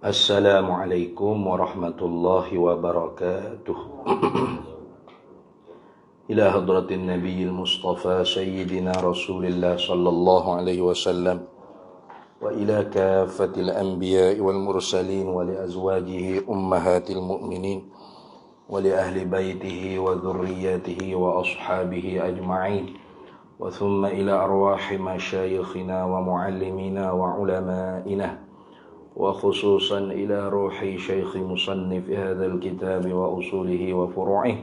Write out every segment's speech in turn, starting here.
Assalamualaikum warahmatullahi wabarakatuh. Ila hadratin nabiyil mustafa sayyidina rasulillah sallallahu alaihi wasallam wa ila kafatil anbiya'i wal mursalin wa li azwajihi ummahatil mu'minin wa li ahli baitihi wa dhurriyyatihi wa ashabihi ajma'in wa thumma ila arwahi masyayikhina wa muallimina wa ulama'ina وخصوصا إلى روح شيخ مصنف هذا الكتاب وأصوله وفروعه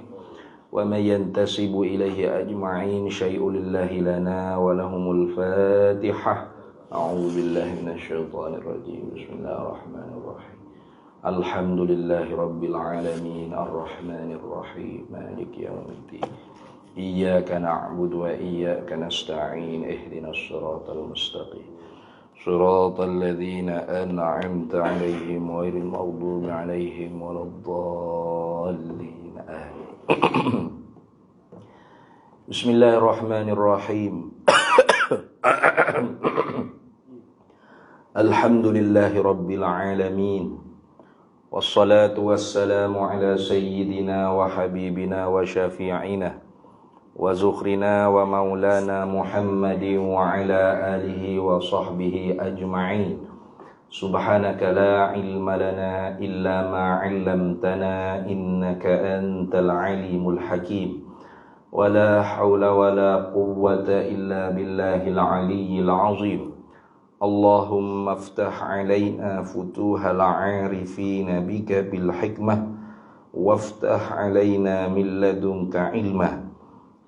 ومن ينتسب إليه أجمعين شيء لله لنا ولهم الفاتحة أعوذ بالله من الشيطان الرجيم بسم الله الرحمن الرحيم الحمد لله رب العالمين الرحمن الرحيم مالك يوم الدين إياك نعبد وإياك نستعين اهدنا الصراط المستقيم صراط الذين أنعمت عليهم غير المغضوب عليهم ولا الضالين آمين. بسم الله الرحمن الرحيم الحمد لله رب العالمين والصلاة والسلام على سيدنا وحبيبنا وشفيعنا وزخرنا ومولانا محمد وعلى آله وصحبه أجمعين سبحانك لا علم لنا إلا ما علمتنا إنك أنت العليم الحكيم ولا حول ولا قوة إلا بالله العلي العظيم اللهم افتح علينا فتوح العارفين بك بالحكمة وافتح علينا من لدنك علما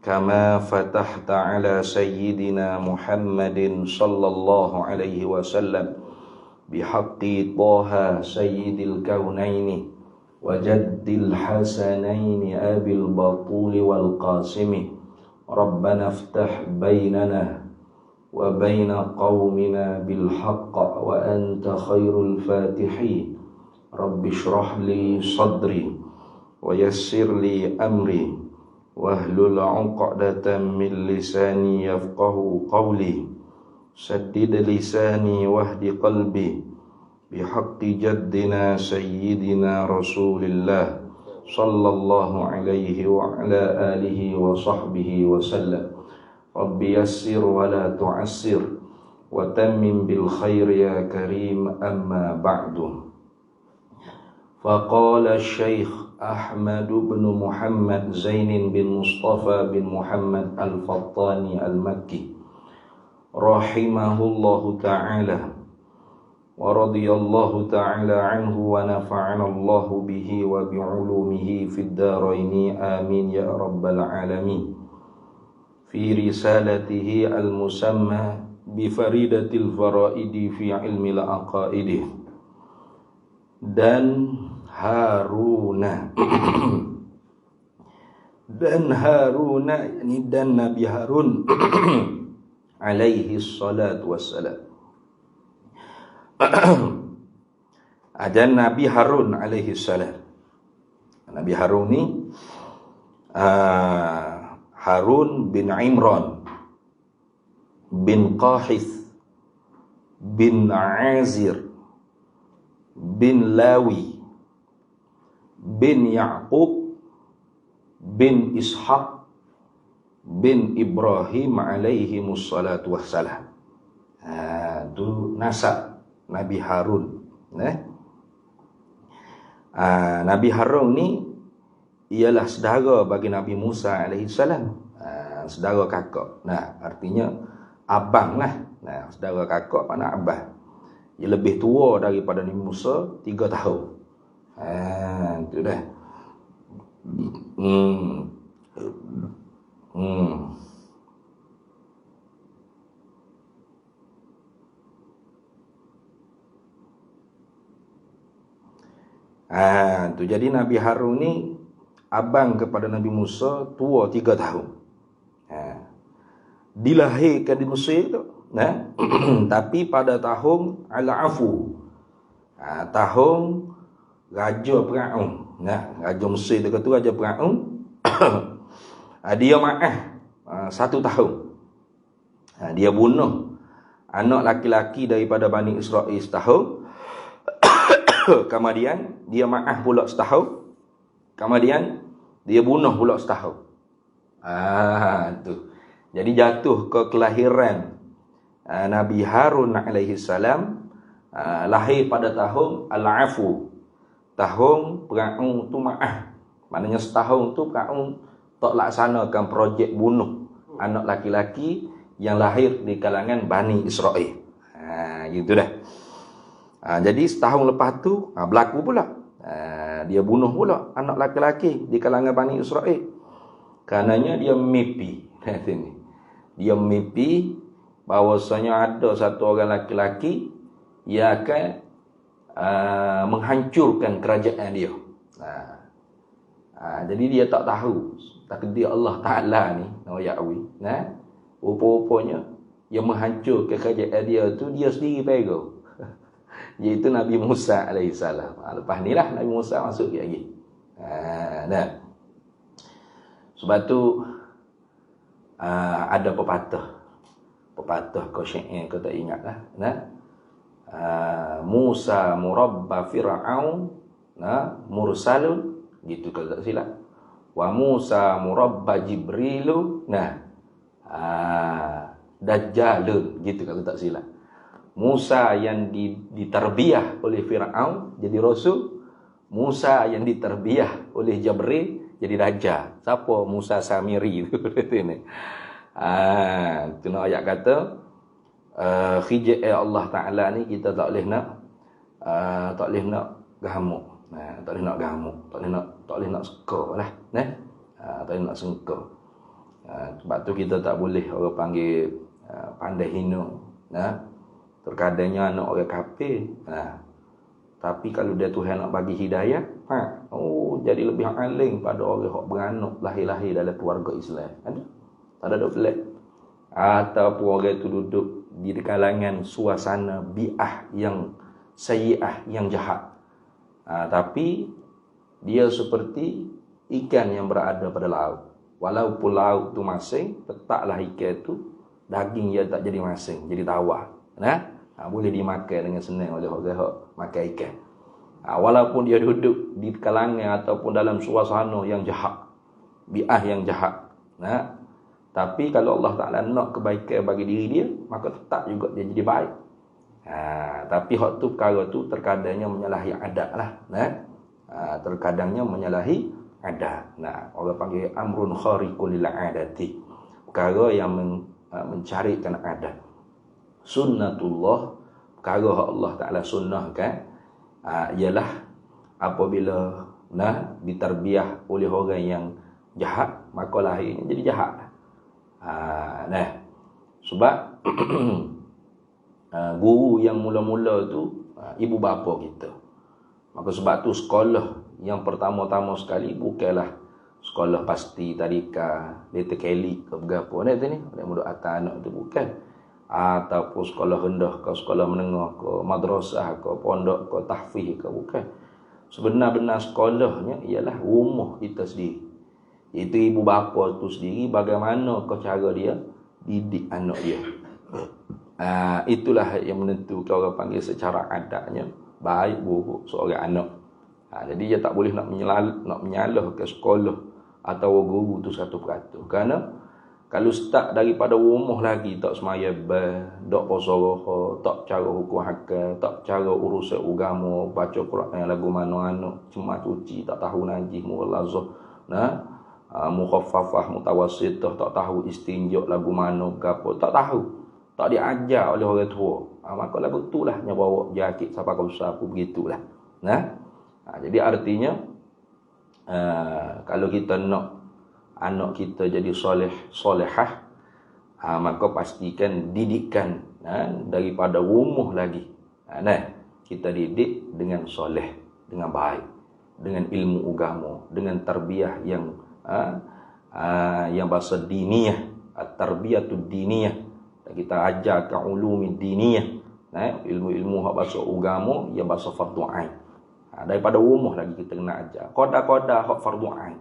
كما فتحت على سيدنا محمد صلى الله عليه وسلم بحق طه سيد الكونين وجد الحسنين أبي البطول والقاسم ربنا افتح بيننا وبين قومنا بالحق وأنت خير الفاتحين رب اشرح لي صدري ويسر لي أمري wahlul 'uqdatan min lisani yafqahu qawli saddid lisani wahdi qalbi bihaqqi jaddina sayyidina rasulillah sallallahu alaihi wa ala alihi wa sahbihi wa sallam rabbi yassir wa la tu'assir wa tammim bil khair ya karim amma ba'du faqala asy-syaikh Ahmad bin Muhammad Zainin bin Mustafa bin Muhammad Al-Fattani Al-Makki rahimahullahu ta'ala wa radiyallahu ta'ala anhu wa nafa'ana Allahu bihi wa bi'ulumihi fid daraini amin ya rabbal alamin fi risalatihi al-musamma bi faridatil faraidi fi ilmi al-aqaidi dan Haruna dan Haruna ini dan Nabi Harun alaihi salatu wassalam. Ada Nabi Harun alaihi salam. Nabi Harun ni Harun bin Imran bin Qahith bin Azir bin Lawi bin Ya'qub bin Ishaq bin Ibrahim alaihi mussalatu wassalam. Itu nasab Nabi Harun. Nabi Harun ni ialah saudara bagi Nabi Musa alaihi salam. Saudara kakak. Artinya abang lah. Saudara kakak makna abang. Dia lebih tua daripada Nabi Musa 3 tahun. Itu dah. Tu jadi Nabi Harun ni abang kepada Nabi Musa, tua 3 tahun. dilahirkan di Mesir tu, nah. Tapi pada tahun Al-Afu, tahun Raja Firaun, nah, Raja Mesir tu kata Raja Firaun. Dia maaf 1 tahun. Dia bunuh anak laki-laki daripada Bani Israel setahun. Kemudian dia maaf pula setahun. Kemudian dia bunuh pula setahun. Tu. Jadi jatuh ke kelahiran Nabi Harun alaihi salam, lahir pada tahun Al-Afu. Tahun Firaun tu maaf. Maknanya setahun tu Firaun tak laksanakan projek bunuh anak laki-laki yang lahir di kalangan Bani Israel. Gitu dah. Jadi setahun lepas tu berlaku pula. Dia bunuh pula anak laki-laki di kalangan Bani Israel. Karenanya dia mimpi. Dia mimpi bahawasanya ada satu orang laki-laki yang akan menghancurkan kerajaan dia. Jadi dia tak tahu takdir Allah Ta'ala ni, Ya'wi. Rupa-rupanya yang menghancurkan kerajaan dia tu dia sendiri pegang. Iaitu Nabi Musa alaihissalam. Lepas ni lah Nabi Musa masuk lagi. Sebab tu ada pepatah kau syair kau tak ingat lah. Musa murabba Fir'aun mursalun, gitu kalau tak silap. Wa Musa murabba Jibrilu Dajjalun, gitu kalau tak silap. Musa yang diterbiah oleh Fir'aun jadi rasul, Musa yang diterbiah oleh Jibril jadi Dajjal. Siapa Musa Samiri tu? Itu nak ayat kata khijai Allah Ta'ala ni kita tak boleh nak gamuk. Tak boleh nak gamuk, tak boleh nak suka lah. Tak boleh nak sengka. Sebab tu kita tak boleh orang panggil pandai hina. Terkadangnya anak orang kafir. Tapi kalau dia Tuhan nak bagi hidayah, jadi lebih alim pada orang yang beranak lahir-lahir dalam keluarga Islam. Tak ada pelik. Ataupun orang itu duduk di kalangan suasana bi'ah yang sayyi'ah, yang jahat. Tapi dia seperti ikan yang berada pada laut. Walaupun laut tu masing, letaklah ikan tu, daging dia tak jadi masing, jadi tawar. Boleh dimakan dengan senang oleh orang yang makan ikan. Walaupun dia duduk di kalangan ataupun dalam suasana yang jahat, bi'ah yang jahat. Tapi kalau Allah Ta'ala nak kebaikan bagi diri dia, maka tetap juga dia jadi baik. Tapi hak tu perkara tu terkadangnya menyalahi adat lah. Terkadangnya menyalahi adat. Orang panggil amrun khariqun lil adati. Perkara yang mencarikan adat. Sunnatullah, perkara hak Allah Ta'ala sunnahkan, ialah apabila ditarbiah oleh orang yang jahat, maka lahirnya jadi jahat. Sebab guru yang mula-mula tu ibu bapa kita. Maka sebab tu sekolah yang pertama-tama sekali bukanlah sekolah pasti tadika, letter Kelly ke berapa ni tu ni, yang muda atas anak tu bukan. Ataupun sekolah rendah ke sekolah menengah ke madrasah ke pondok ke tahfiz ke bukan. Sebenar-benar sekolahnya ialah rumah kita sendiri. Itu ibu bapa tu sendiri, bagaimana ke cara dia didik anak dia. Itulah yang menentukan orang panggil secara adatnya baik buruk seorang anak. Jadi dia tak boleh nak menyalah ke sekolah atau guru tu 100%. Kerana kalau start daripada rumah lagi tak semayang, tak puasa roha, tak cara hukum hakam, tak cara urusan agama, baca Quran lagu mana anak, cuma cuci, tak tahu najis, mulazah, mukhaffafah, mutawassithah, tak tahu istinja lagu mana apa, tak tahu. Tak diajar oleh orang tua. Maka lagu itulah yang bawa jakit sampai ke besar pun begitulah. Jadi artinya kalau kita nak anak kita jadi solehah, maka pastikan didikan daripada rumah lagi. Kita didik dengan soleh, dengan baik, dengan ilmu agama, dengan tarbiyah yang bahasa diniyah at-tarbiyatud diniyah. Kita ajarkan ulumid diniyah. Ilmu-ilmu hak bahasa agama ia bahasa fardu ain. Daripada rumah lagi kita kena ajar. Qada-qada hak fardu ain.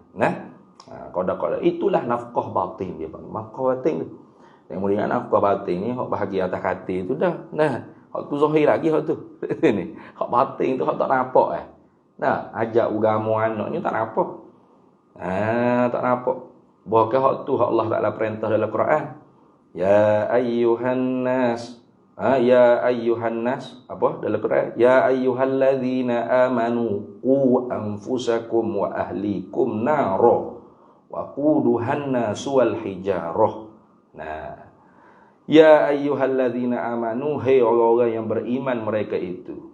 Qada-qada itulah nafkah batin dia panggil. Nafkah batin tu. Kemudian nafkah batin ni hak bahagian atas hati tu dah. Hak tu zahir lagi hak tu. Ni. Hak batin tu hak tak nampak ajak agama anak ni tak nampak. Tak nampak. Bahkan hak tu hak Allah Taala perintah dalam Quran. Ya ayyuhan nas. Ya ayyuhan nas apa dalam Quran? Ya ayyuhalladzina amanu qu anfusakum wa ahlikum naro wa quduhan nas wal hijarah. Ya ayyuhalladzina amanu, hai orang-orang yang beriman mereka itu.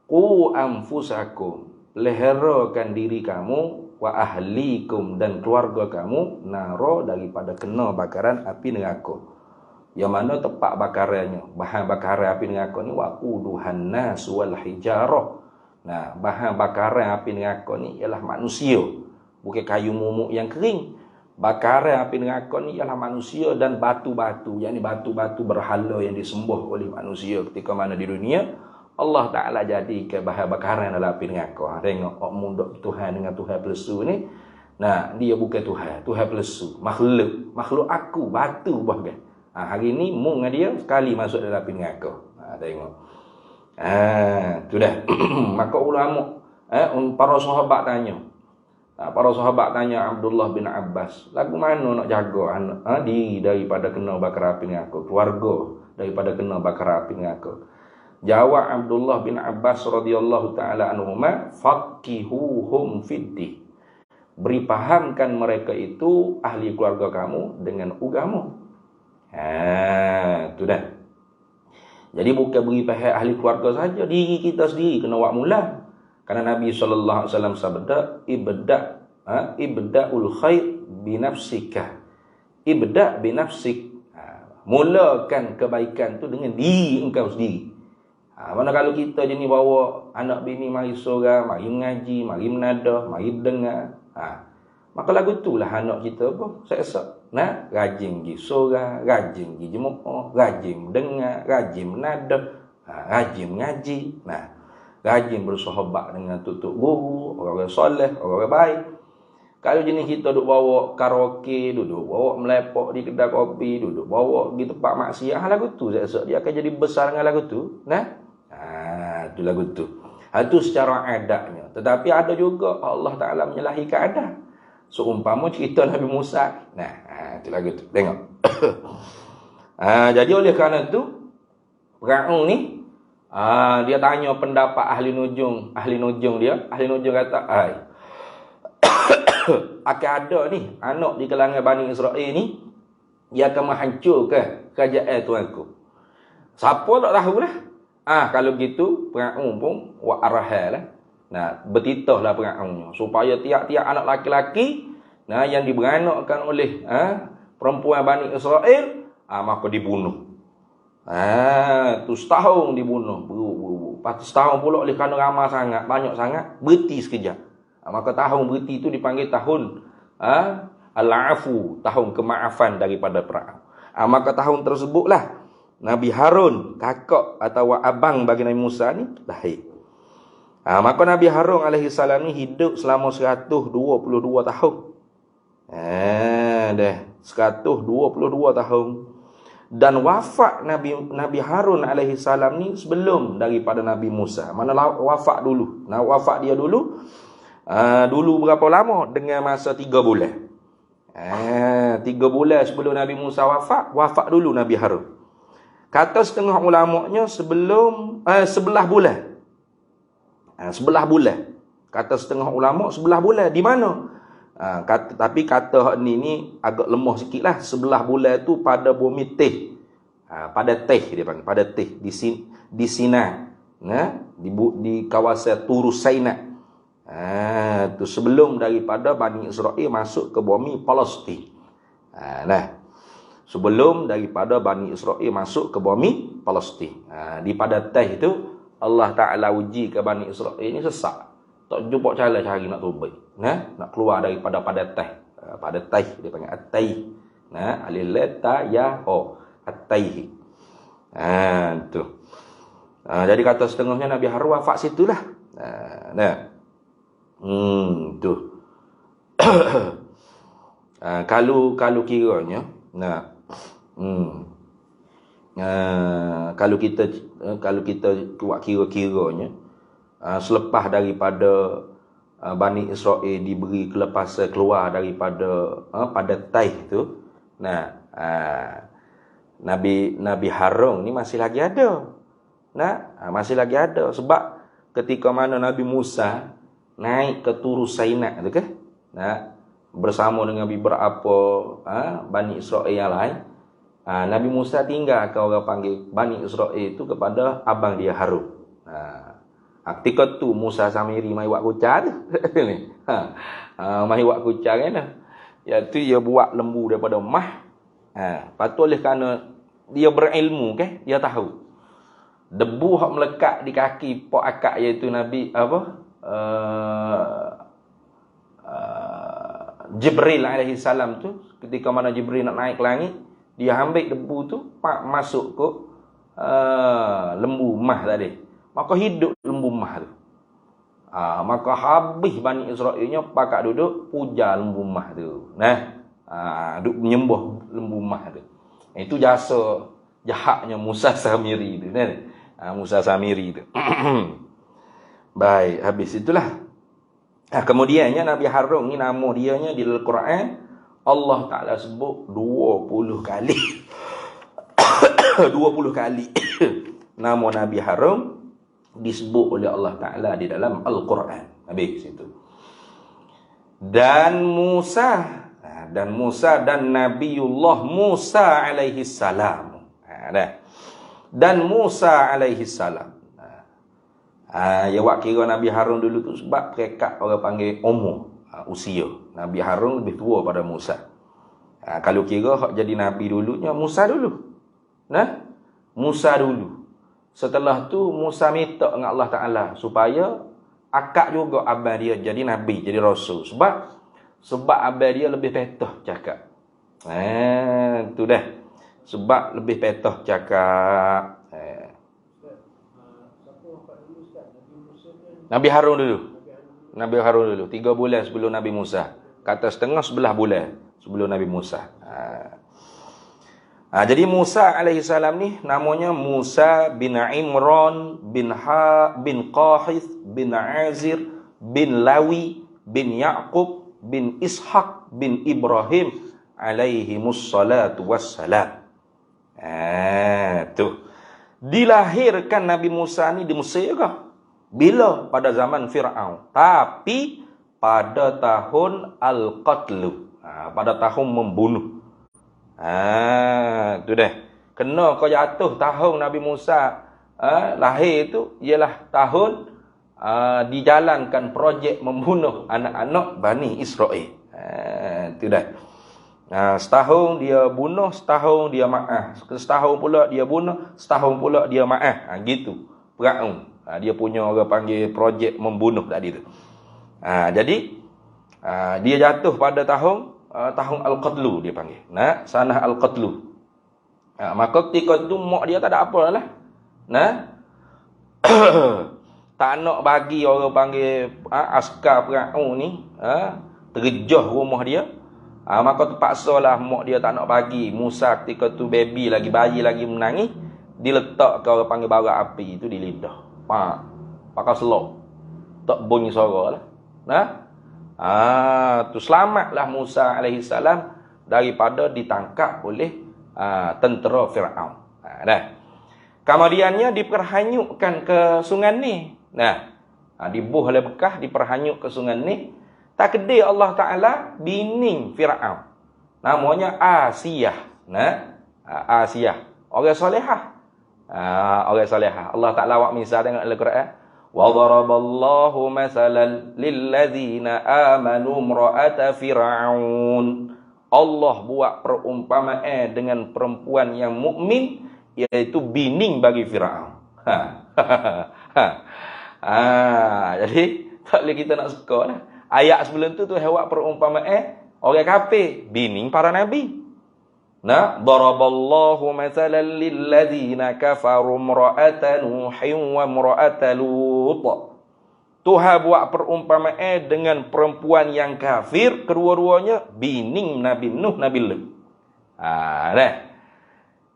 Qu anfusakum, peliharakan diri kamu, wa ahlikum dan keluarga kamu, naro daripada kena bakaran api neraka. Yang mana tempat bakarannya, bahan bakaran api neraka ni waquduhan nas wal hijarah. Bahan bakaran api neraka ni ialah manusia, bukan kayu mumuk yang kering. Bakaran api neraka ni ialah manusia dan batu-batu, yakni batu-batu berhala yang disembah oleh manusia ketika mana di dunia. Allah Ta'ala jadikan bahan bakaran dalam api neraka. Tengok mundur Tuhan dengan Tuhan pelesu ni. Dia bukan Tuhan, Tuhan pelesu, makhluk aku, batu bahkan. Hari ni mu dengan dia sekali masuk dalam api neraka. Tengok. Tu dah. Maka ulama para sahabat tanya. Para sahabat tanya Abdullah bin Abbas, lagu mana nak jaga anak diri daripada kena bakar api neraka, keluarga daripada kena bakar api neraka? Jawab Abdullah bin Abbas radhiyallahu taala anhuma, faqihuhum fiddin. Beri fahamkan mereka itu ahli keluarga kamu dengan agama. Tu dah. Jadi bukan beri faham ahli keluarga saja, diri kita sendiri kena buat mula. Karena Nabi sallallahu alaihi wasallam sabda, ibda'ul khair bi nafsika. Ibda' bi nafsik. Mulakan kebaikan tu dengan diri engkau sendiri. Mana kalau kita je ni bawa anak bini mari sorang, mari mengaji, mari menadah, mari dengar. Maka lagu itulah anak kita apa? Sesat. Rajin pergi sorang, rajin pergi jemaah, rajin dengar, rajin menadah, rajin mengaji. Rajin bersahabat dengan tutup guru, orang soleh, orang baik. Kalau jenis kita duduk bawa karaoke, duduk bawa melepok di kedai kopi, duduk bawa di tempat maksiat, lagu tu sesat dia akan jadi besar dengan lagu tu. Itu lagu tu. Itu secara adabnya. Tetapi ada juga Allah Ta'ala menyalahi keadaan. Seumpama cerita Nabi Musa. Itu lagu tu. Tengok. Jadi oleh kerana tu, Fir'aun ni, dia tanya pendapat ahli nujung dia. Ahli nujung kata, akan ada ni anak di kalangan Bani Israel ni, dia akan menghancurkan kerajaan tuanku. Siapa tak tahu lah. Kalau gitu Fir'aun pun wa arahal lah. Bertitahlah Fir'aun supaya tiap-tiap anak laki-laki yang diberanakkan oleh perempuan Bani Israel maka dibunuh. Tu setahun dibunuh. Lepas setahun pula oleh kerana ramai sangat, banyak sangat, berhenti sekejap. Maka tahun berhenti itu dipanggil tahun al-afu, tahun kemaafan daripada Fir'aun. Maka tahun tersebutlah Nabi Harun, kakak atau abang bagi Nabi Musa ni lahir. Maka Nabi Harun alaihi salam ni hidup selama 122 tahun. 122 tahun. Dan wafat Nabi Harun alaihi salam ni sebelum daripada Nabi Musa. Mana wafat dulu. Wafat dia dulu. Dulu berapa lama? Dengan masa 3 bulan. 3 bulan sebelum Nabi Musa wafat dulu Nabi Harun. Kata setengah ulamanya sebelum 11 bulan. 11 bulan. Kata setengah ulama 11 bulan. Di mana? Tapi kata ni agak lemah sikit lah. 11 bulan tu pada bumi teh. Pada teh dia panggil. Pada teh. Di Sinai. Di kawasan Turus Sinai. Tu sebelum daripada Bani Israel masuk ke bumi Palestin. Sebelum daripada Bani Israel masuk ke bumi Palestin. Di pada teh itu Allah Ta'ala uji ke Bani Israel ini sesak. Tak jumpa cara cari nak tobat. Nak keluar daripada pada teh. Pada teh dia panggil at-tai. Nah, alif lam ta ya ho. At-taihi. Tu. Jadi kata setengahnya Nabi Harun wafat situlah. Nah. Tu. Kalau kiranya, nah. Kalau kita buat kira-kiranya, selepas daripada Bani Israel diberi kelepasan keluar daripada pada Taih tu, nah, Nabi Harun ni masih lagi ada. Nah, masih lagi ada sebab ketika mana Nabi Musa naik ke Turu Sainat tu ke, nah, bersama dengan beberapa Bani Israel yang lain, Nabi Musa tinggalkan orang panggil Bani Israel itu kepada abang dia Harun. Ketika tu Musa Samiri mai buat kucar tu. Ni. Mai buat kucar kan. Iaitu dia buat lembu daripada emas. Patut oleh kerana dia berilmu ke, dia tahu. Debu hak melekat di kaki pok akak iaitu Nabi Jibril alaihi salam tu, ketika mana Jibril nak naik ke langit, dia ambil debu tu masuk ke lembu emas tadi. Maka hidup lembu emas tu. Maka habis Bani Israelnya pakat duduk puja lembu emas tu. Nah, duduk menyembah lembu emas tu. Itu jasa jahatnya Musa Samiri tu kan. Musa Samiri tu. Baik, habis itulah. Kemudiannya Nabi Harun ni nama dianya di Al-Quran Allah Ta'ala sebut 20 kali. 20 kali nama Nabi Harun disebut oleh Allah Ta'ala di dalam Al-Quran. Habis situ. Dan Musa dan Nabiullah Musa alaihi salam. Dan Musa alaihi salam. Ya wak kira Nabi Harun dulu tu sebab perekat orang panggil umur, usia. Nabi Harun lebih tua pada Musa. Kalau kira hak jadi Nabi dulunya Musa dulu. Nah, Musa dulu. Setelah tu Musa minta dengan Allah Ta'ala supaya akak juga abang dia jadi Nabi, jadi Rasul. Sebab abang dia lebih petah cakap. Tu dah. Sebab lebih petah cakap. Nabi Harun dulu. 3 bulan sebelum Nabi Musa. Kata setengah 11 bulan sebelum Nabi Musa. Jadi Musa alaihi salam ni namanya Musa bin Imran bin Qahith bin Azir bin Lawi bin Ya'qub bin Ishaq bin Ibrahim alaihimus salatu wassalam. Tu. Dilahirkan Nabi Musa ni di Mesir ke? Bila? Pada zaman Fir'aun. Tapi pada tahun Al-Qatlu. Pada tahun membunuh. Tu dah. Kena kau jatuh tahun Nabi Musa lahir tu ialah tahun dijalankan projek membunuh anak-anak Bani Israel. Tu dah. Setahun dia bunuh, setahun dia maaf. Setahun pula dia bunuh, setahun pula dia maaf. Gitu. Fir'aun. Dia punya orang panggil projek membunuh tadi tu. Jadi dia jatuh pada tahun Al-Qatlu dia panggil. Nah, sanah Al-Qatlu. Maka ketika itu mak dia tak ada apa lah. Nah. Tak nak bagi orang panggil askar Fir'aun ni terjah rumah dia. Maka terpaksalah mak dia tak nak bagi Musa ketika tu baby lagi, bayi lagi menangis, diletak ke orang panggil bara api itu di lidah. Pakai selok. Tak bunyi suara lah. Nah. Tu selamatlah Musa alaihi salam daripada ditangkap oleh tentera Fir'aun. Dah. Kemudiannya diperhanyutkan ke sungai ni. Nah. Dibuh oleh bekah diperhanyut ke sungai ni. Tak kedai Allah Ta'ala bini Fir'aun. Namanya Asiyah. Nah. Asiyah. Orang solehah. Orang solehah. Allah Ta'ala awak misal dengan Al-Quran. Wa daraballahu masalan lilladzina amanu imra'ata fir'aun. Allah buat perumpamaan dengan perempuan yang mukmin, iaitu bini bagi Fir'aun. Jadi tak boleh kita nak suka lah. Ayat sebelum tu hewan perumpamaan orang kafir, bini para nabi. Nah, daraballahu mathalan lil ladzina kafaru imra'ata nuhin wa imra'ata lut. Tuhan buat perumpamaan dengan perempuan yang kafir, kedua-duanya bini Nabi Nuh, Nabi Lut. Nah.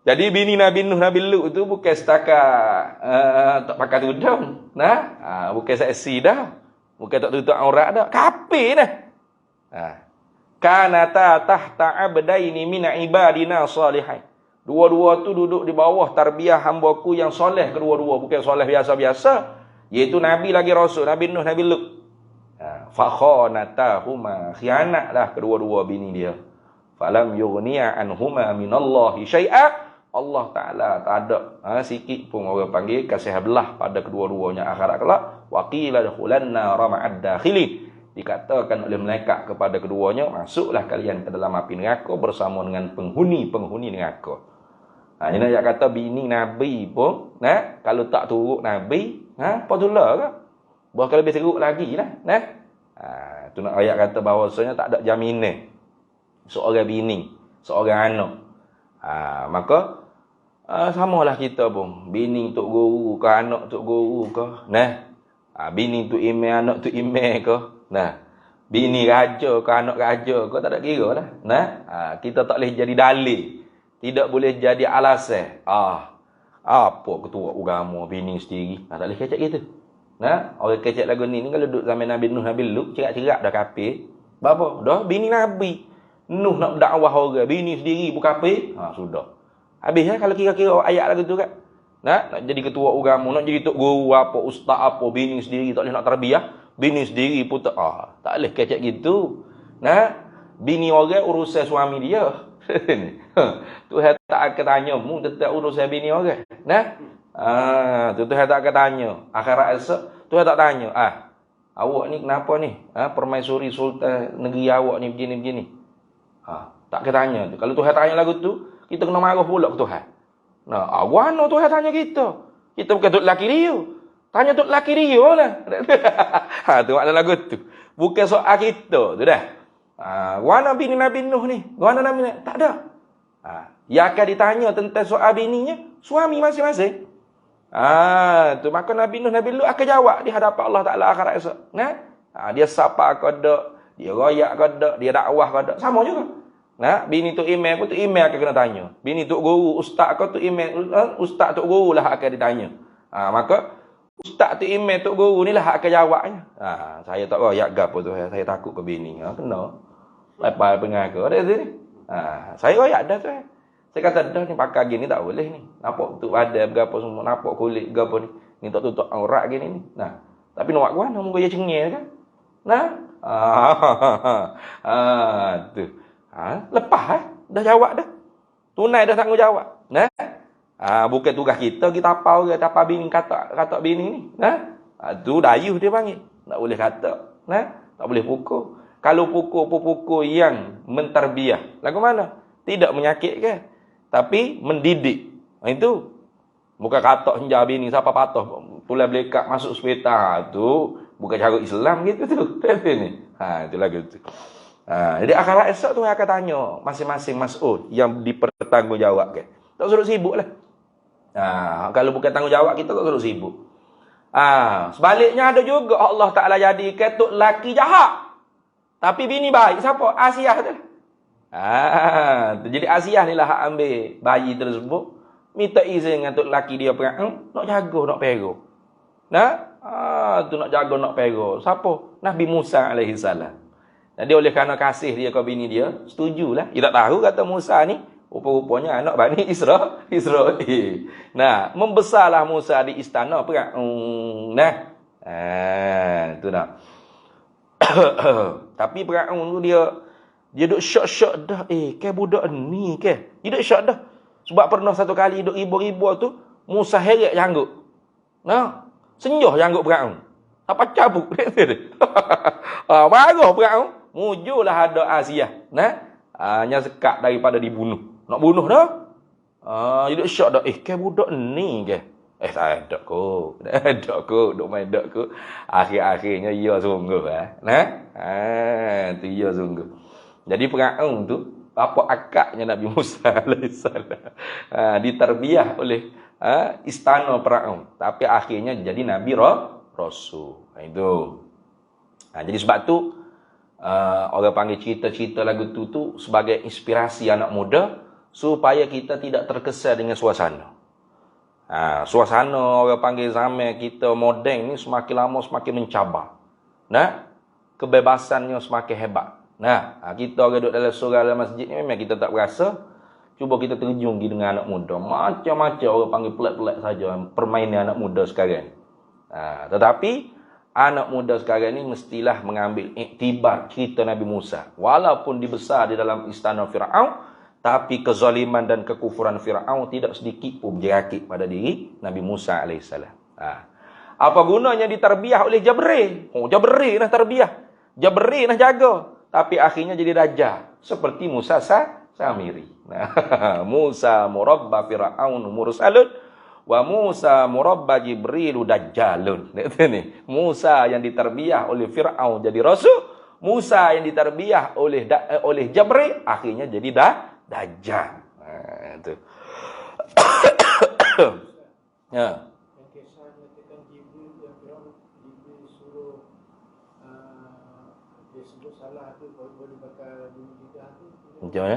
Jadi bini Nabi Nuh, Nabi Lut itu bukan setakat tak pakai tudung. Nah, bukan seksi dah. Bukan tak tutup aurat dah. Kafir dah. Kanata tahta abdaini min ibadina salihin. Dua-dua tu duduk di bawah tarbiyah hamba-Ku yang soleh kedua-dua, bukan soleh biasa-biasa. Iaitu Nabi lagi Rasul, Nabi Nuh, Nabi Lut. Fa khanatahuma, khianatlah kedua-dua bini dia. Falam yughniya anhuma minallahi syai'a. Allah Taala tak ada sikit pun orang panggil kasih belah pada kedua-duanya akhirat kelak. Wa qila dakhulanna rama'ad dakhili. Dikatakan oleh malaikat kepada keduanya, masuklah kalian ke dalam api neraka bersama dengan penghuni-penghuni neraka. Ini nak kata bini Nabi pun, kalau tak turut Nabi, apa tu lah ke? Bahkan lebih teruk lagi lah. Tu nak ayat kata bahawasanya tak ada jaminan seorang bini, seorang anak. Maka samalah kita pun. Bini untuk guru ke, anak untuk guru ke. Bini untuk email, anak untuk email ke. Bini raja ke, anak raja ke, tak ada kira lah. Kita tak boleh jadi dalil. Tidak boleh jadi alasan. Apa ketua agama bini sendiri? Tak boleh kecek gitu. Orang kecek lagu ni kalau duduk zaman Nabi Nuh, Nabi Lut, cerak-cerak dah kafir. Apa? Dah bini Nabi. Nuh nak dakwah orang, bini sendiri bukan kafir. Sudah. Habis kalau kira-kira ayat lagu tu kan. Nak jadi ketua agama, nak jadi tok guru apa, ustaz apa, bini sendiri tak boleh nak tarbiyah. Bini sendiri pun tak boleh kecek gitu. Bini orang urusan suami dia. Tuhan tak akan tanya mu tentang urusan bini orang. Tuhan tak akan tanya. Akhirat esok Tuhan tak tanya. Awak ni kenapa ni? Permaisuri sultan negeri awak ni begini-begini. Tak akan tanya. Kalau Tuhan tanya lagu tu, kita kena marah pula ke Tuhan. Awak Tuhan tanya kita. Kita bukan tok laki dia. Tanya tok laki dia lah. Tu makna lagu tu. Bukan soal kita tu dah. Wana bini Nabi Nuh ni, wana Nabi Nuh, tak ada. Yang akan ditanya tentang soal bininya suami masing-masing. Tu maka Nabi Nuh, Nabi Lut akan jawab di hadapan Allah Taala akhirat esok. Dia sapa ke dak, dia royak ke dak, dia dakwah ke dak, sama juga. Bini tu email pun tu email akan kena tanya. Bini tu guru, ustaz ke tu email, ustaz tu guru lah akan ditanya. Maka ustaz tu email tu guru ni lah akan jawabnya. Saya tak royak gapo tu, saya takut ke bini. Kena. Lepas pengaku ada sini. Saya royak dah tu. Saya kata dah ni pakai gini tak boleh ni. Nampak tu ada berapa semua, nampak kulit berapa ni. Ni tak tutup aurat gini ni. Tapi nak buat mana muka dia cengeng kan? Tu. Lepas dah jawab dah. Tunai dah tanggungjawab. Bukan tugas kita apa orang apa bini kata bini ni. Tu dayuh dia panggil. Tak boleh kata. Tak boleh pukul. Kalau pukul yang mentarbiah. Lagu mana? Tidak menyakitkan. Tapi mendidik. Itu. Bukan kata henjar bini. Siapa patah. Pulai belekat masuk sepeta. Tu. Bukan cara Islam gitu tu. Itu lagu tu. Jadi akhirat esok tu akan tanya. Masing-masing mas'ul. Yang dipertanggungjawabkan. Tak suruh sibuk lah. Kalau bukan tanggungjawab kita tak suruh sibuk. Sebaliknya ada juga Allah Ta'ala jadikan tok laki jahat. Tapi bini baik. Siapa? Asiah tu. Jadi Asiah ni lah hak ambil bayi tersebut. Minta izin dengan tok laki dia perang. Nak jaga, nak pergo. Tu nak jaga, nak pergo. Siapa? Nabi Musa alaihissalam. Jadi oleh kerana kasih dia ke bini dia, setujulah. Dia tak tahu kata Musa ni. Rupa-rupanya anak Bani Israel. Membesarlah Musa di istana perang. Tu nak. Tapi perang tu dia duk syok-syok dah. Ke budak ni ke? Dia duk syok dah. Sebab pernah satu kali duk ribu-ribu tu, Musa heret janggut. Senjoh janggut perang. Apa cabuk dia tu. Marah perang. Mujurlah ada Asiah. Hanya sekat daripada dibunuh. Nak bunuh dah. Dia duk syok dah. Ke budak ni ke? Tak ada kot. Duk main dak kot. Akhir-akhirnya ia sungguh. Tu ia sungguh. Jadi perang tu bapa akaknya Nabi Musa alaihissalam. Ditarbiyah oleh istana Firaun, tapi akhirnya jadi nabi rasul. Itu. Jadi sebab tu orang panggil cerita-cerita lagu tu sebagai inspirasi anak muda supaya kita tidak terkesan dengan suasana. Suasana orang panggil zaman kita moden ni semakin lama semakin mencabar. Nah, kebebasannya semakin hebat. Nah, kita orang duduk dalam surau dalam masjid ni memang kita tak berasa. Cuba kita terjun dengan anak muda. Macam-macam orang panggil pelik-pelik saja permainan anak muda sekarang. Tetapi anak muda sekarang ni mestilah mengambil iktibar cerita Nabi Musa. Walaupun dibesar di dalam istana Firaun, tapi kezaliman dan kekufuran Firaun tidak sedikit pun jerakit pada diri Nabi Musa alaihissalam. Apa gunanya ditarbiyah oleh Jabril? Jabril nak tarbiyah. Jabril nak jaga. Tapi akhirnya jadi raja. Seperti Musa Samiri. Musa murabba Fir'aun mursalun. Wa Musa murabba Jibrilu dajjalun. Musa yang ditarbiyah oleh Fir'aun jadi rasul. Musa yang ditarbiyah oleh Jabril. Akhirnya jadi dajjal. Itu. Ya. Macam mana?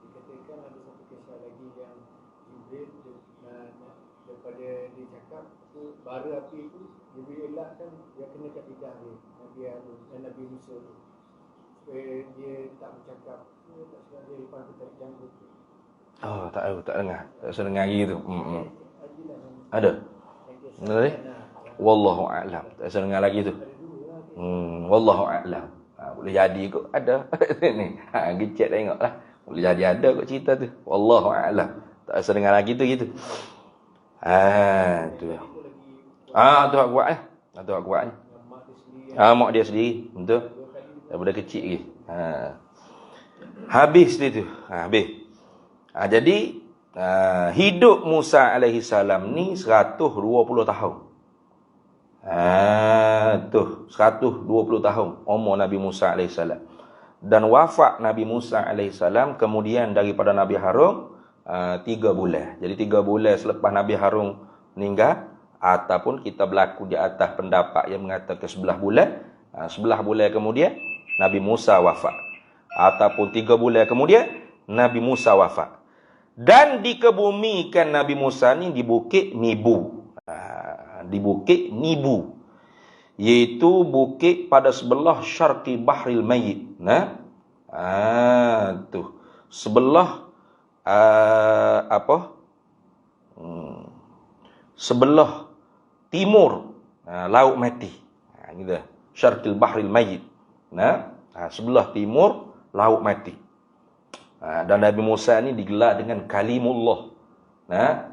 Dikatakan ada satu kisah lagi yang Jibril daripada dia cakap tu bara api itu Jibril elakkan dia kena kat lidah dia Nabi Harun dan Nabi Musa tu supaya dia tak bercakap tak sedar dia lepas tu tak janggut. Tak tahu, tak dengar. Tak usah dengar lagi tu. Ada? Ada? Wallahu a'lam. Tak usah dengar lagi tu. Wallahu a'lam. Boleh jadi kot ada. Ni. Gecek tengoklah. Boleh jadi ada kot cerita tu. Wallahu a'lam. Tak usah dengar lagi tu gitu. Tu. Tu aku buat Tu aku buat mak dia sendiri. Betul. Daripada kecil lagi. Habis dia tu. Habis. Jadi hidup Musa alaihi salam ni 120 tahun. 120 tahun umur Nabi Musa AS. Dan wafat Nabi Musa AS kemudian daripada Nabi Harun 3 bulan. Jadi 3 bulan selepas Nabi Harun meninggal, ataupun kita berlaku di atas pendapat yang mengatakan 11 bulan. 11 bulan kemudian Nabi Musa wafat. Ataupun 3 bulan kemudian Nabi Musa wafat. Dan dikebumikan Nabi Musa ni di Bukit Nibu. Di Bukit Nibu, iaitu bukit pada sebelah Syarqi Bahril Mayyit. Tu sebelah sebelah timur Laut Mati. Gitu. Syarqil Bahril Mayyit. Sebelah timur Laut Mati. Dan Nabi Musa ni digelar dengan Kalimullah.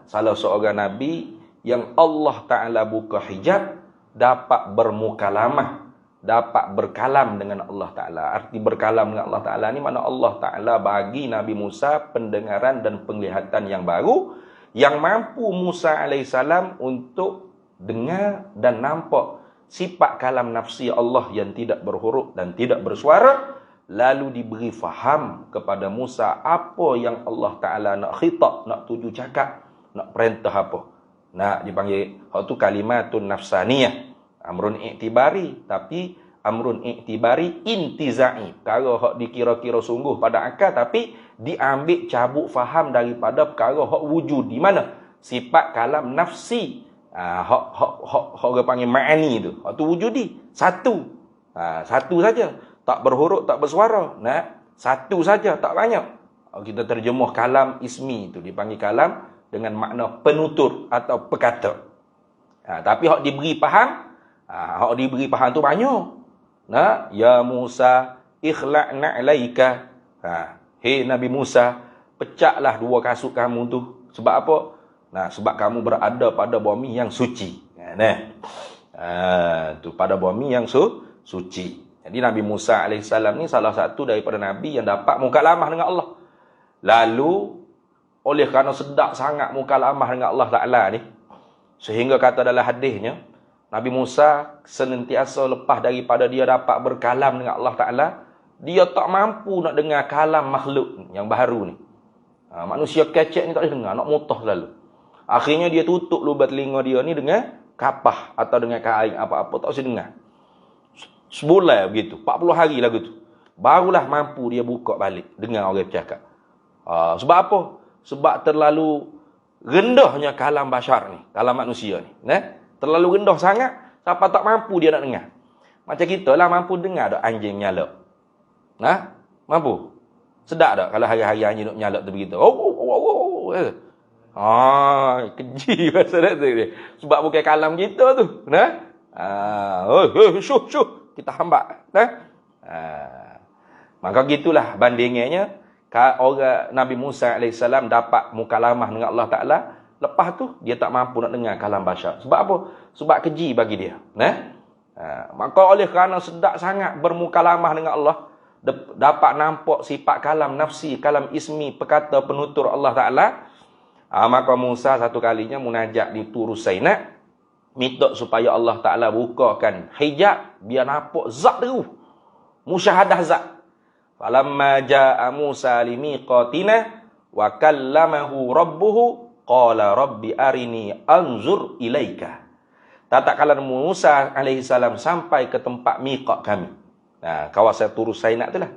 Salah seorang nabi yang Allah Ta'ala buka hijab, dapat bermukalamah, dapat berkalam dengan Allah Ta'ala. Arti berkalam dengan Allah Ta'ala ni mana Allah Ta'ala bagi Nabi Musa pendengaran dan penglihatan yang baru, yang mampu Musa AS untuk dengar dan nampak sifat kalam nafsi Allah yang tidak berhuruf dan tidak bersuara, lalu diberi faham kepada Musa apa yang Allah Ta'ala nak khitab, nak tuju cakap, nak perintah apa. Nak dipanggil hak tu kalimatun nafsaniyah, amrun iktibari, tapi amrun iktibari intizai. Perkara hak dikira-kira sungguh pada akal, tapi diambil cabuk faham daripada perkara hak wujud, di mana sifat kalam nafsi. Hak orang panggil ma'ani tu, hak tu wujudi satu. Satu saja, tak berhuruf, tak bersuara. Satu saja, tak banyak. Kita terjemuh kalam ismi tu dipanggil kalam dengan makna penutur atau pekata. Tapi hak diberi faham, hak diberi faham tu banyak. Ya Musa, ikhla'na alaika. Hei Nabi Musa, pecahlah 2 kasut kamu tu. Sebab apa? Sebab kamu berada pada bumi yang suci. Tu pada bumi yang suci. Jadi Nabi Musa AS ni salah satu daripada Nabi yang dapat mukalamah dengan Allah. Lalu oleh kerana sedap sangat mukalamah dengan Allah Ta'ala ni, sehingga kata dalam hadisnya, Nabi Musa senantiasa lepas daripada dia dapat berkalam dengan Allah Ta'ala, dia tak mampu nak dengar kalam makhluk yang baru ni. Manusia kecek ni tak boleh dengar, nak mutah selalu. Akhirnya dia tutup lubang telinga dia ni dengan kapah atau dengan kain apa-apa, tak boleh dengar. Sebulan begitu, 40 hari lagu tu. Barulah mampu dia buka balik dengar orang bercakap. Sebab apa? Sebab terlalu rendahnya kalam bashar ni, kalam manusia ni. Terlalu rendah sangat, sampai tak mampu dia nak dengar. Macam kita lah mampu dengar tak anjing menyalak. Mampu? Sedap tak kalau hari-hari anjing duk menyalak tu begitu? Keji pasal tu dia. Sebab bukan kalam kita tu. Syuh. Kita hamba. Maka gitulah bandingannya. Orang Nabi Musa AS dapat mukalamah dengan Allah Ta'ala. Lepas tu, dia tak mampu nak dengar kalam bashar. Sebab apa? Sebab keji bagi dia. Maka oleh kerana sedap sangat bermukalamah dengan Allah, dapat nampak sifat kalam nafsi, kalam ismi, perkata penutur Allah Ta'ala, maka Musa satu kalinya munajat di Tur Saina, minta supaya Allah Ta'ala bukakan hijab, biar nampak zat terus, musyahadah zat. Falamma ja'a Musa limiqatina wa kallamahu rabbuhu qala rabbi arini anzur ilaika. Tatkala Musa alaihissalam sampai ke tempat miqat kami, kawasan Tur Saina itulah,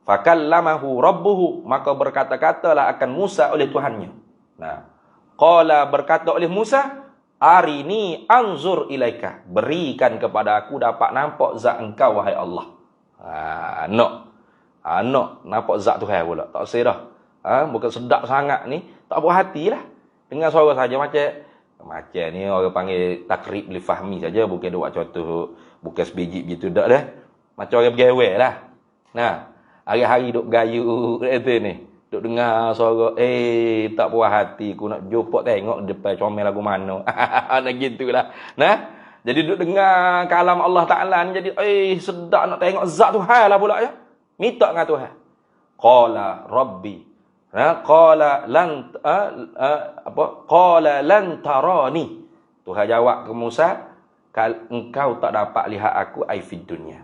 fakallamahu rabbuhu, maka berkata-katalah akan Musa oleh Tuhannya. Qala, berkata oleh Musa, arini anzur ilaika, berikan kepada aku dapat nampak zat engkau wahai Allah. Nak nampak zat Tuhan pula. Tak usah dah. Bukan sedap sangat ni, tak buat hatilah. Dengar suara saja macam ni orang panggil takrib li fahmi saja, bukan buat contoh, bukan sebiji begitu dak dah. Macam orang bergawai lah. Hari-hari duk gayu kata ni. Duk dengar suara, tak puas hati, aku nak jumpa tengok depan comel lagu mana. Nak gitulah. Jadi duk dengar kalam Allah Ta'ala ni, jadi sedap nak tengok zat Tuhan lah pula ya. Minta dengan Tuhan. Qala rabbi. Qala lan tarani. Tuhan jawab ke Musa, engkau tak dapat lihat aku ai fid dunya.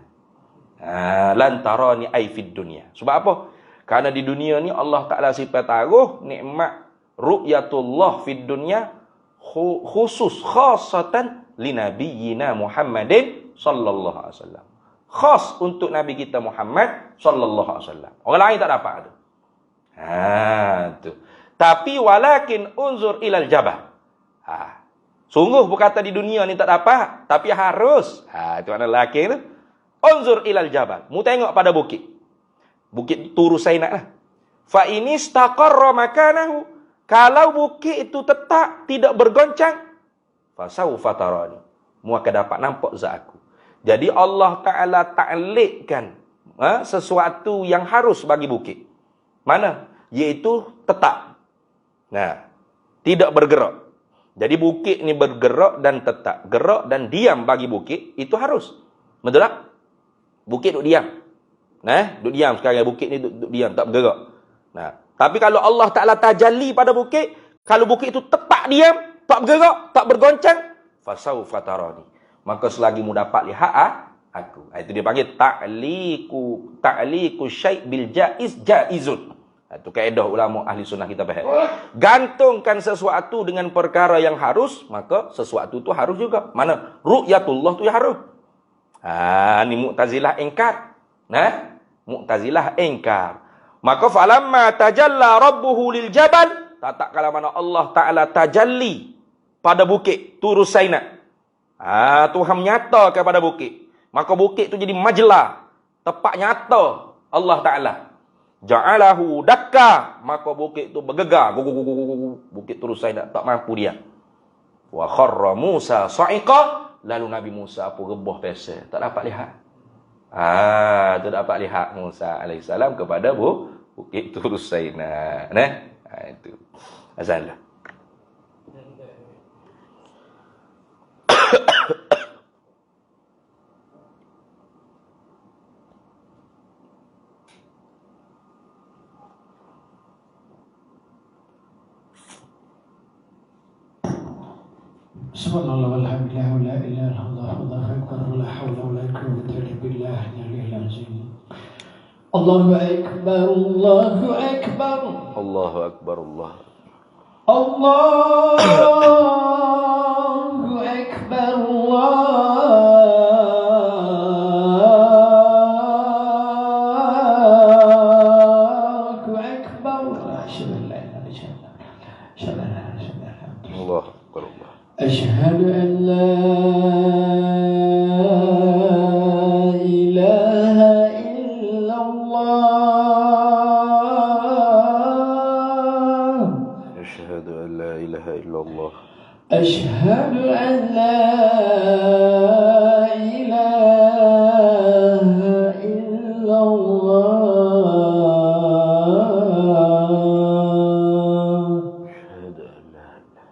Lan tarani ai fid dunya. Sebab apa? Karena di dunia ni Allah Ta'ala sifat taruh nikmat ru'yatullah fid dunya khusus khasatan li nabiyyina Muhammadin sallallahu alaihi wasallam. Khas untuk Nabi kita Muhammad sallallahu alaihi wasallam. Orang lain tak dapat tu. Tu. Tapi walakin unzur ilal jabal. Sungguh berkata di dunia ni tak dapat, tapi harus. Itu mana lelaki tu? Unzur ilal jabal. Mu tengok pada bukit. Bukit Tur Saina lah. Fa in istaqarra makanahu. Kalau bukit itu tetap tidak bergoncang, fa sawfa tarani. Mu akan dapat nampak zat aku. Jadi Allah Ta'ala ta'likkan sesuatu yang harus bagi bukit. Mana? Iaitu tetap. Tidak bergerak. Jadi bukit ni bergerak dan tetap. Gerak dan diam bagi bukit, itu harus. Betul tak? Bukit duduk diam. Duduk diam sekarang, bukit ni duduk diam, tak bergerak. Tapi kalau Allah Ta'ala tajalli pada bukit, kalau bukit itu tetap diam, tak bergerak, tak bergoncang, fasawfa tarani. Maka selagi mu dapat lihat aku. Itu dia panggil ta'liku syai' bil jaiz jaizun. Itu kaedah ulama ahli sunnah kita faham. Gantungkan sesuatu dengan perkara yang harus, maka sesuatu itu harus juga. Mana? Ru'yatullah tu yang harus. Ni Mu'tazilah ingkar. Mu'tazilah ingkar. Maka falamma tajalla rabbuhu lil jabal, tak kala mana Allah Ta'ala tajalli pada bukit Tur Saina. Tuhan menyata kepada bukit. Maka bukit itu jadi majlah, tempat nyata Allah Ta'ala. Ja'alahu dakka, maka bukit itu bergegar. Bukit Tur Saina tak mampu dia. Wa kharra Musa sa'iqa, lalu Nabi Musa pun rebah pesel, tak dapat lihat. Tak dapat lihat Musa alaihissalam kepada bukit Tur Saina. Itu azanlah. Subhanallah walhamdulillah wa la ilaha illallah wallahu akbar wa la hawla wa la quwwata illa billahil aliyyil azim. الله أكبر الله أكبر Allahu Akbar, Allah. الله أكبر الله أكبر أشهد أن لا إله إلا الله Allahu Akbar, Allah. أشهد أن لا إله إلا الله Asyhadu an la ilaha illallah. أشهد أن لا إله إلا الله Asyhadu an la ilaha.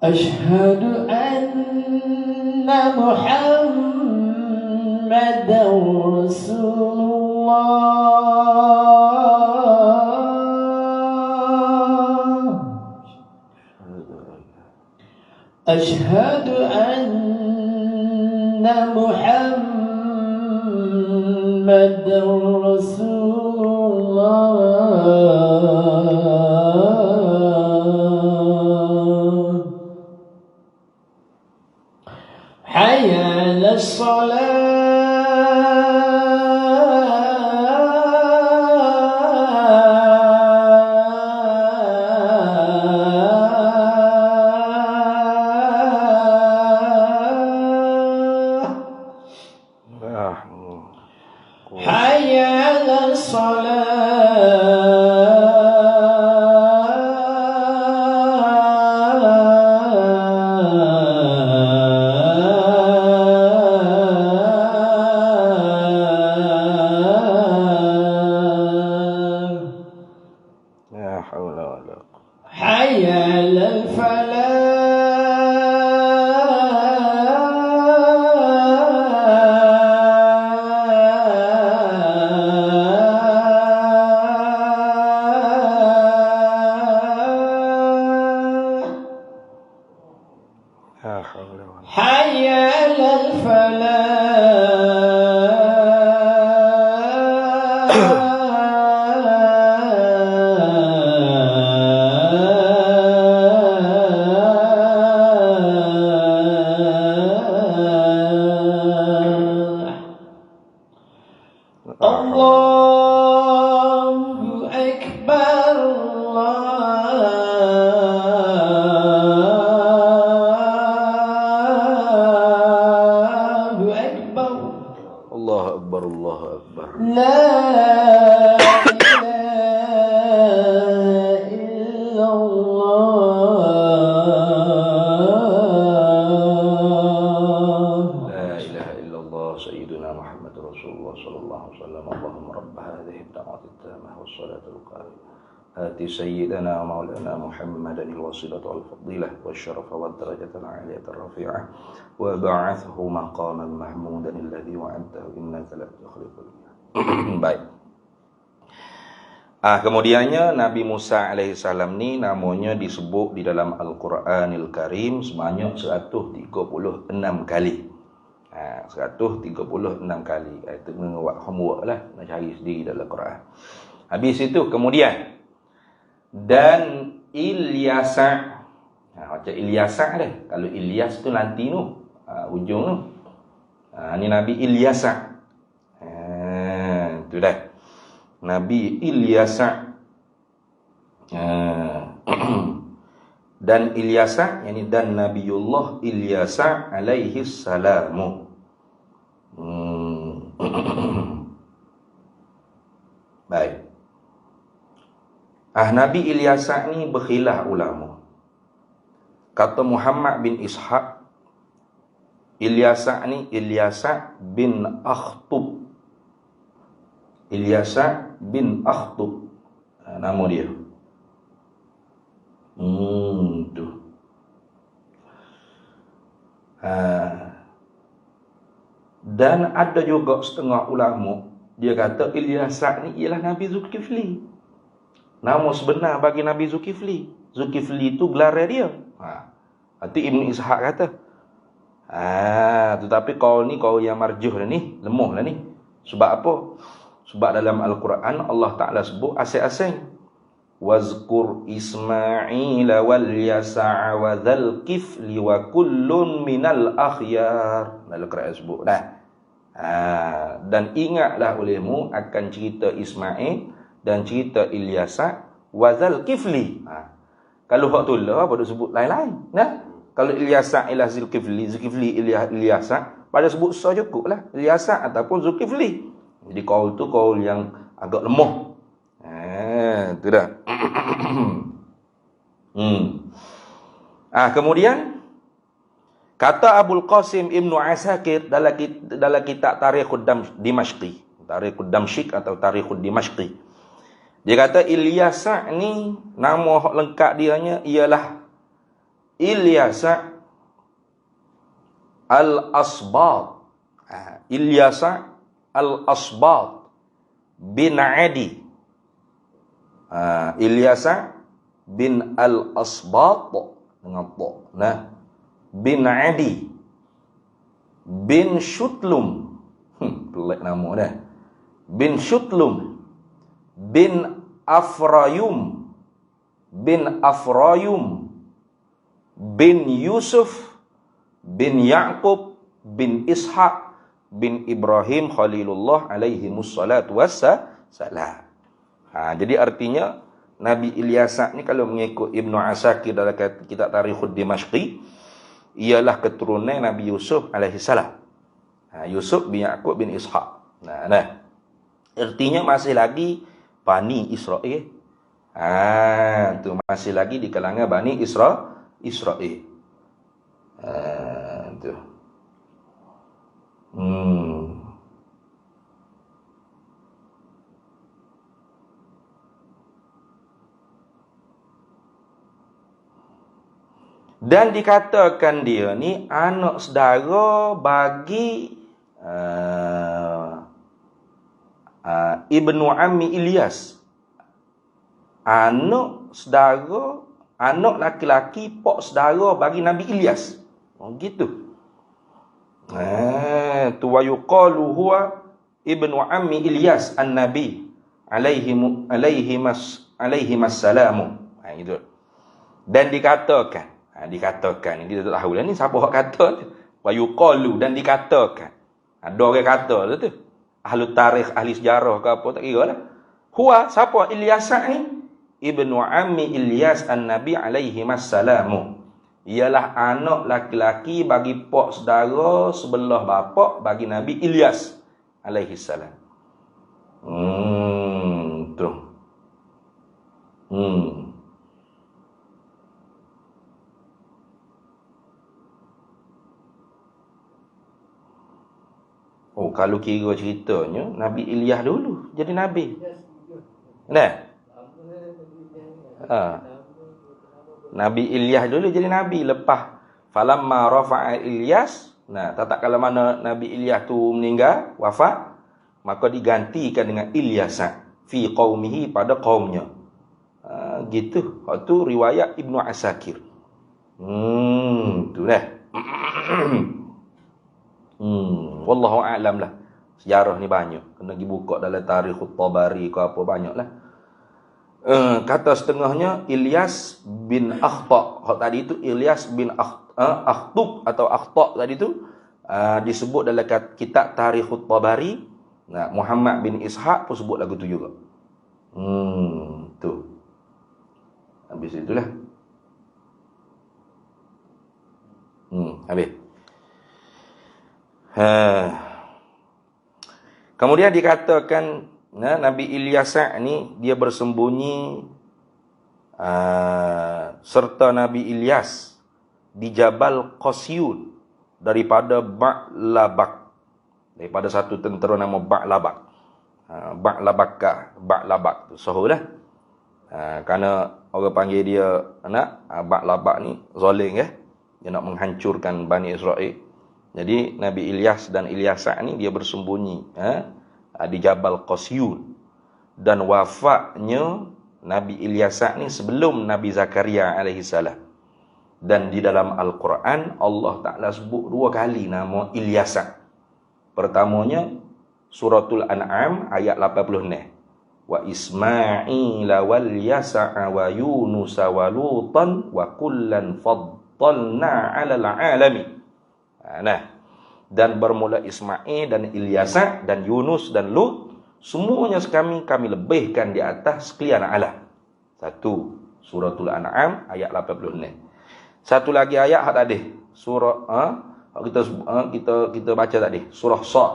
أشهد أن محمدا رسول الله أشهد أن محمدا رسول الله حي على الصلاة حي على الصلاة La haula wala quwwata. حي على الفلاح La haula wala. حي على الفلاح الله أكبر الله أكبر Allahu Akbar, Allahu Akbar. لا إله إلا الله La ilaha illallah sayyiduna Muhammad Rasulullah sallallahu alaihi wasallam. Allahumma rabb hadhihi ad-da'wati at-tammah was-salatu al-qa'imah. آتي سيدنا ومولانا محمدا الوسيلة والفضيلة والشرف والدرجة العالية الرفيعة وبعثه مقاما محمودا الذي وعدته إنك لا تخلف الميعاد. Baik. Kemudiannya Nabi Musa alaihissalam ni namanya disebut di dalam Al-Quranil Karim sebanyak 136 kali. 136 kali. Itu buat homework lah, nak cari sendiri dalam Quran. Habis itu kemudian dan Ilyasa. Macam Ilyasa dah. Kalau Ilyas tu nanti tu, ujung tu. Ni Nabi Ilyasa. Itu dah. Nabi Ilyasa. Dan Ilyasa, yakni dan Nabiullah Ilyasa alaihi salamu. Baik. Nabi Ilyasa ni berkhilaf ulama. Kata Muhammad bin Ishaq, Ilyasa ni Ilyasa bin Akhtub. Ilyasa bin Akhtub, nama dia. Tu. Dan ada juga setengah ulama dia kata Ilyasa ni ialah Nabi Zulkifli. Nama sebenar bagi Nabi Zulkifli. Zulkifli itu gelar dia. Itu Ibn Ishaq kata. Tetapi kau ni, kau yang marjuh dah ni, lemah lah ni. Sebab apa? Sebab dalam Al-Quran Allah Ta'ala sebut asing-asing. Wazkur Ismaila wal Yasa'a wa dhal kifli wa kullun minal akhyar. Dalam Al-Quran sebut dah. Dan ingatlah olehmu akan cerita Ismail dan cerita Ilyasa wa dhal kifli. Kalau hak tu lah pada sebut lain-lain. Nah, kalau Ilyasa ila Zulkifli, Zulkifli Ilyasa, pada sebut sah cukup lah. Ilyasa ataupun Zulkifli. Jadi kaul tu kaul yang agak lemah. Itu dah. Kemudian kata Abul Qasim Ibnu Asakir dalam kitab Tarikhud Dimashqi, Tarikhud Damsyik atau Tarikhud Dimashqi. Dia kata Ilyasa ni nama lengkap dianya ialah Ilyasa Al-Asbat. Ilyasa Al-Asbat bin Adi. Ilyasa bin Al-Asbat dengan ta. Nah, bin Adi bin Shutlum. Pelik nama dah. Bin Shutlum bin Afrayum bin Yusuf bin Ya'qub bin Ishaq bin Ibrahim Khalilullah alaihi mussalatu wassalam. Jadi artinya Nabi Ilyasa ni kalau mengikut Ibnu Asakir dalam kitab Tarikhud Dimashqi ialah keturunan Nabi Yusuf alaihi salam. Yusuf bin Ya'qub bin Ishaq. Nah. Artinya masih lagi Bani Israel. Tu masih lagi di kalangan Bani Israel. Tu. Dan dikatakan dia ni anak saudara bagi Ibnu Ammi Ilyas. Anak saudara, anak laki-laki pok saudara bagi Nabi Ilyas. Gitu. Tu wa yuqalu huwa Ibnu Ammi Ilyas an-Nabi alaihi massalamu. Gitu. Dan dikatakan ini kita tak tahu lah ni siapa hak kata tu. Wa yuqalu dan dikatakan. Ada orang kata tu. Ahli tarikh, ahli sejarah ke apa tak kira lah. Huwa siapa Ilyasa ni? Ibnu Ammi Ilyas an-Nabi alaihi massalamu. Ialah anak laki-laki bagi pok saudara sebelah bapa bagi Nabi Ilyas alaihi salam. Tu. Kalau kira ceritanya Nabi Ilyas dulu jadi nabi. Nah. Nabi Ilyas dulu jadi nabi, lepas falamma rafa'a Ilyas. Nah, tak kala mana Nabi Ilyas tu meninggal, wafat, maka digantikan dengan Ilyasa fi qaumihi pada kaumnya. Gitu. Itu riwayat Ibnu Asakir. Tu dah. Wallahu a'lam lah. Sejarah ni banyak. Kena pergi buka dalam Tarikhut Tabari ke apa banyaklah. Kata setengahnya Ilyas bin Akhta. Hak tadi itu Ilyas bin Akhtub atau Akhta tadi itu disebut dalam kitab Tarikhut Tabari. Nah, Muhammad bin Ishaq pun sebut lagu tu juga. Tu. Habis itulah. Habis. Kemudian dikatakan Nabi Ilyasa ni dia bersembunyi serta Nabi Ilyas di Jabal Qasyun daripada Ba'labak, daripada satu tentera nama Ba'labak. Ba'labak tu sahulah. Kerana orang panggil dia Ba'labak ni zalim dia nak menghancurkan Bani Israel. Jadi Nabi Ilyas dan Ilyasa ni dia bersembunyi di Jabal Qasyun. Dan wafatnya Nabi Ilyasa ni sebelum Nabi Zakaria alaihi salam. Dan di dalam Al-Quran Allah Ta'ala sebut 2 kali nama Ilyasa. Pertamanya Suratul An'am ayat 86. Wa Ismaila wal Yasa'a wa Yunus wa Lutan wa kullan faddalna 'alal 'alamin. Nah, dan bermula Ismail dan Ilyasa dan Yunus dan Lut, semuanya kami lebihkan di atas sekalian alam. Satu, Suratul An'am ayat 86. Satu lagi ayat hak tadi, surah kita baca tadi, surah Sad.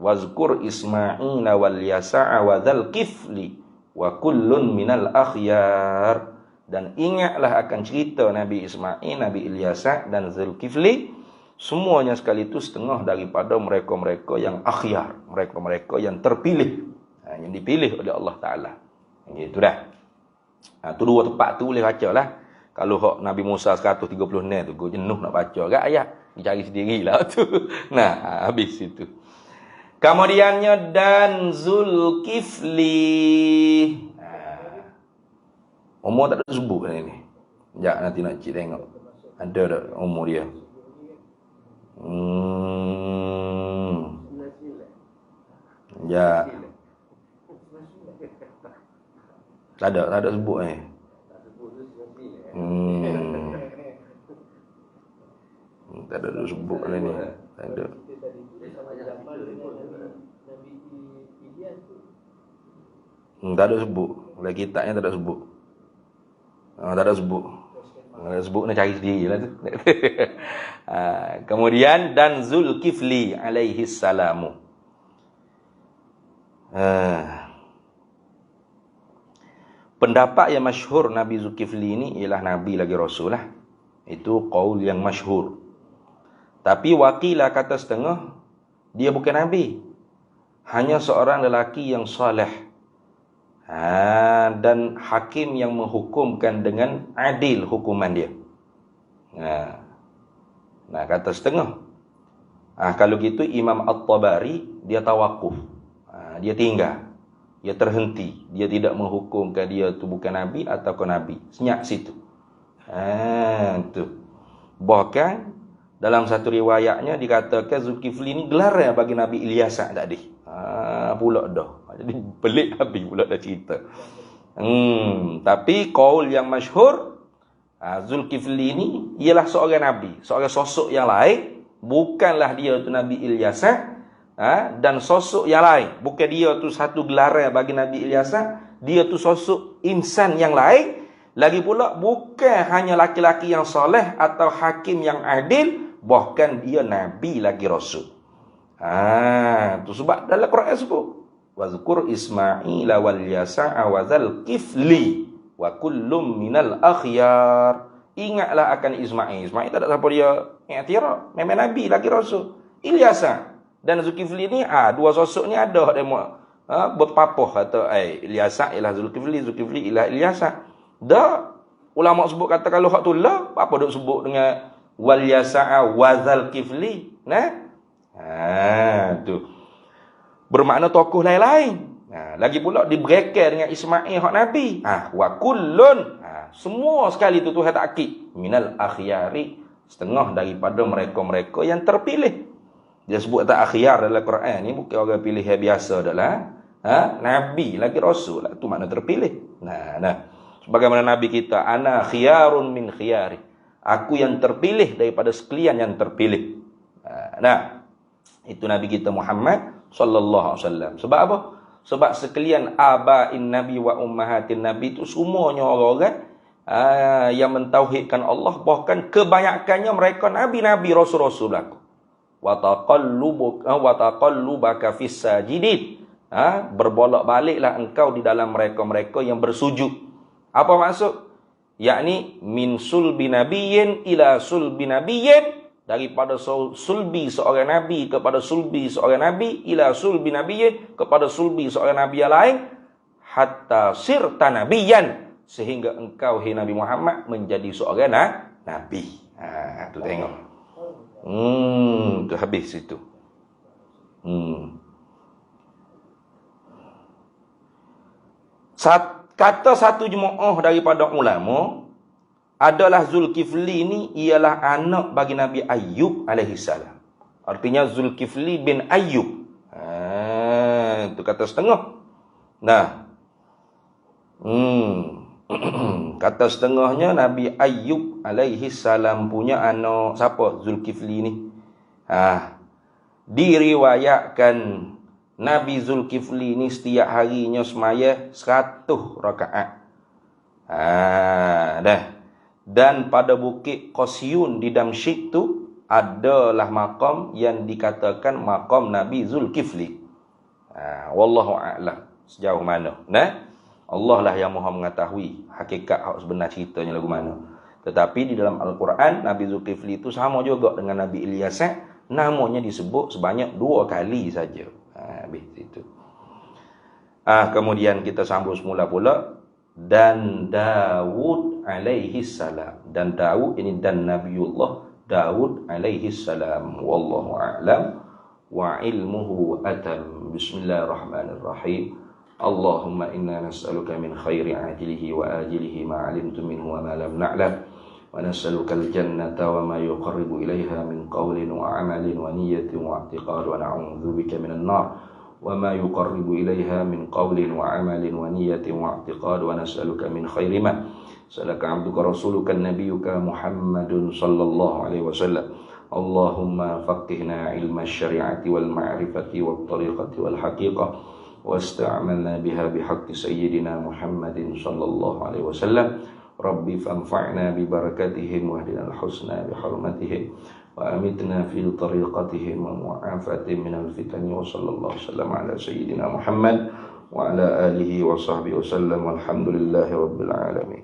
Wazkur Ismaila wal Yasa'a wa dzal kifli wa kullun minal akhyar. Dan ingatlah akan cerita Nabi Ismail, Nabi Ilyasa dan Zulkifli, semuanya sekali itu setengah daripada mereka-mereka yang akhyar, mereka-mereka yang terpilih, yang dipilih oleh Allah Ta'ala. Gitu dah. Tu dua tempat tu boleh baca lah. Kalau hak Nabi Musa 136 tu, gue jenuh nak baca kat ayat, dicari sendirilah tu. Nah, habis itu. Kemudiannya dan Zulkifli. Umur tak ada sebut kan ini. Sekejap nanti nak cik tengok. Ada tak umur dia? Ya. Tak ada sebut ni. Tak ada sebut ni. Tak ada. Tak ada sebut. Dalam kitabnya tak ada sebut. Tak ada sebut. Tak ada sebut, nak cari sendiri lah tu. Kemudian dan Zulkifli alaihi salamu. Pendapat yang masyhur Nabi Zulkifli ini ialah Nabi lagi Rasul lah. Itu qaul yang masyhur. Tapi wakilah kata setengah, dia bukan Nabi. Hanya seorang lelaki yang soleh. Dan hakim yang menghukumkan dengan adil hukuman dia. Nah, kata setengah. Kalau gitu Imam At-Tabari dia tawakuf. Dia tinggal. Dia terhenti. Dia tidak menghukumkan dia tu bukan Nabi ataukah Nabi. Senyap situ. Tu. Bahkan dalam satu riwayatnya dikatakan Zulkifli ni gelar bagi Nabi Ilyasa tadi. Pula dah. Jadi pelik habis pula dah cerita. Tapi qaul yang masyhur, Zulkifli ni ialah seorang Nabi, seorang sosok yang lain. Bukanlah dia tu Nabi Ilyasa, dan sosok yang lain. Bukan dia tu satu gelaran bagi Nabi Ilyasa, dia tu sosok insan yang lain. Lagi pula bukan hanya laki-laki yang soleh atau hakim yang adil, bahkan dia Nabi lagi Rasul. Tu sebab dalam Quran sebut wazkur Ismaila wal Yasa'a wa dzal kifli wa kullum minal akhyar. Ingatlah akan Ismail. Ismail tak ada siapa dia iktiraf, memang Nabi lagi Rasul. Ilyasa dan Zulkifli ni dua sosok ni ada demo berpapuh kata Ilyasa ialah Zulkifli, Zulkifli ialah Ilyasa. Dah ulama sebut kata kalau hak tu lah, apa duk sebut dengan wal Yasa'a wa dzal kifli. Tu bermakna tokoh lain-lain. Lagi pula diberikan dengan Ismail hak Nabi. Wa kullun. Semua sekali tu Tuhan takkid. Minal akhyari. Setengah daripada mereka-mereka yang terpilih. Dia sebut kata akhyar dalam Quran ni bukan orang pilih yang biasa dah lah. Nabi lagi Rasul lah. Itu makna terpilih. Sebagaimana Nabi kita, ana khiyarun min khiyari. Aku yang terpilih daripada sekalian yang terpilih. Itu Nabi kita Muhammad sallallahu alaihi wasallam. Sebab apa? Sebab sekalian abain Nabi wa ummahatin Nabi itu semuanya orang-orang yang mentauhidkan Allah, bahkan kebanyakannya mereka nabi-nabi, rasul-rasul aku. Wa taqallubaka fis sajidin. Berbolak-baliklah engkau di dalam mereka-mereka yang bersujud. Apa maksud? Yakni min sulbi nabiyyin ila sulbi nabiyyin. Daripada sulbi seorang nabi kepada sulbi seorang nabi, ila sulbi nabiyyin kepada sulbi seorang nabi yang lain, hatta sirta nabiyyan, sehingga engkau hai Nabi Muhammad menjadi seorang nabi. Tu tengok. Tu habis itu. Kata satu jemaah daripada ulama adalah Zulkifli ni ialah anak bagi Nabi Ayyub alaihissalam. Artinya Zulkifli bin Ayyub. Itu kata setengah. Nah, kata setengahnya Nabi Ayyub alaihi salam punya anak siapa? Zulkifli ni. Diriwayatkan Nabi Zulkifli ni setiap harinya semaya 100 rakaat. Dah. Dan pada Bukit Qasyun di Damsyik tu adalah makam yang dikatakan makam Nabi Zulkifli. Wallahu a'lam sejauh mana. Nah, Allah lah yang Maha mengetahui hakikat hak sebenar ceritanya lagu mana. Tetapi di dalam Al-Quran Nabi Zulkifli itu sama juga dengan Nabi Ilyas, namanya disebut sebanyak 2 kali saja. Habis itu. Kemudian kita sambung semula pula. Dan Daud alaihi salam. Dan Daud ini dan Nabiullah Daud alaihi salam. Wallahu a'lam wa ilmuhu atam. Bismillahirrahmanirrahim. Allahumma inna nas'aluka min khairi ajilihi wa ajilihi ma 'alimtu minhu wa ma lam na'lam. Wa nas'aluka al-jannata wa ma yuqarribu ilaiha min qawlin wa 'amalin wa niyyatin wa i'tiqad wa na'udzubika minan nar. وما يقرب إليها من قول وعمل ونية واعتقاد ونسألك من خير ما سألك عبدك رسولك نبيك محمد صلى الله عليه وسلم اللهم فقهنا علم الشريعة والمعرفة والطريقة والحقيقة واستعملنا بها بحق سيدنا محمد صلى الله عليه وسلم ربي فانفعنا ببركتهم واهدنا الحسنى بحرمتهم وأمتنا في طريقتهم ومعافاة من الفتن وصلى الله وسلم على سيدنا محمد وعلى آله وصحبه وسلم والحمد لله رب العالمين.